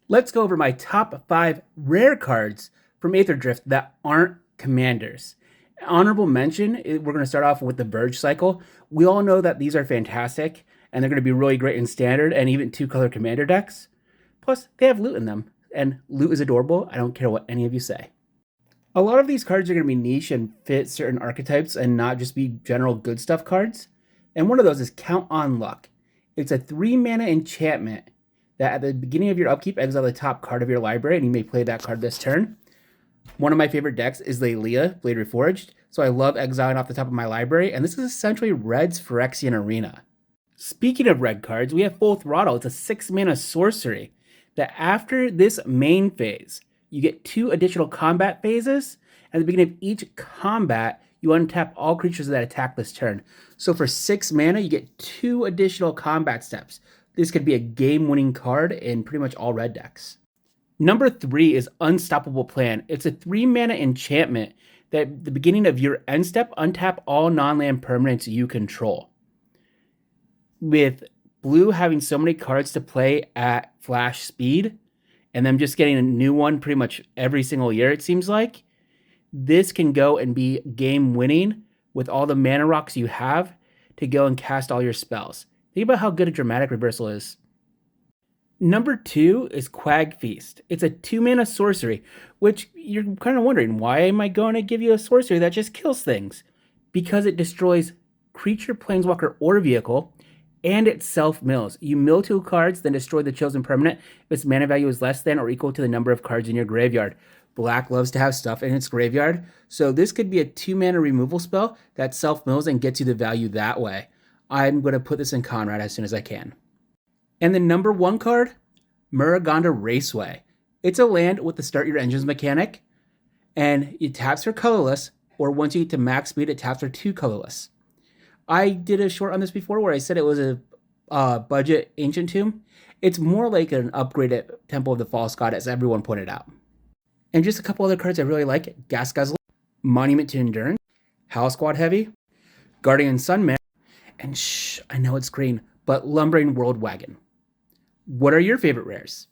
Let's go over my top 5 rare cards from Aether Drift that aren't commanders. Honorable mention, we're going to start off with the Verge Cycle. We all know that these are fantastic, and they're going to be really great in Standard and even 2-color commander decks. Plus, they have loot in them, and loot is adorable. I don't care what any of you say. A lot of these cards are going to be niche and fit certain archetypes and not just be general good stuff cards. And one of those is Count on Luck. It's a 3-mana enchantment that at the beginning of your upkeep, exile the top card of your library, and you may play that card this turn. One of my favorite decks is Lelia, Blade Reforged, so I love exiling off the top of my library, and this is essentially Red's Phyrexian Arena. Speaking of red cards, we have Full Throttle. It's a 6-mana sorcery that after this main phase, you get 2 additional combat phases. At the beginning of each combat, you untap all creatures that attack this turn. So for 6 mana, you get 2 additional combat steps. This could be a game-winning card in pretty much all red decks. Number 3 is Unstoppable Plan. It's a 3-mana enchantment that at the beginning of your end step, untap all non-land permanents you control. With blue having so many cards to play at flash speed, and them just getting a new one pretty much every single year, it seems like, this can go and be game-winning with all the mana rocks you have to go and cast all your spells. Think about how good a dramatic reversal is. Number 2 is Quag Feast. It's a 2-mana sorcery, which you're kind of wondering, why am I going to give you a sorcery that just kills things? Because it destroys creature, planeswalker, or vehicle, and it self-mills. You mill 2 cards, then destroy the chosen permanent if its mana value is less than or equal to the number of cards in your graveyard. Black loves to have stuff in its graveyard, so this could be a 2-mana removal spell that self-mills and gets you the value that way. I'm going to put this in Conrad as soon as I can. And the number 1 card, Muragonda Raceway. It's a land with the Start Your Engines mechanic, and it taps for colorless, or once you get to max speed, it taps for 2 colorless. I did a short on this before where I said it was a budget Ancient Tomb. It's more like an upgraded Temple of the False God, as everyone pointed out. And just a couple other cards I really like: Gas Guzzler, Monument to Endurance, Howl Squad Heavy, Guardian Sunman, and I know it's green, but Lumbering World Wagon. What are your favorite rares?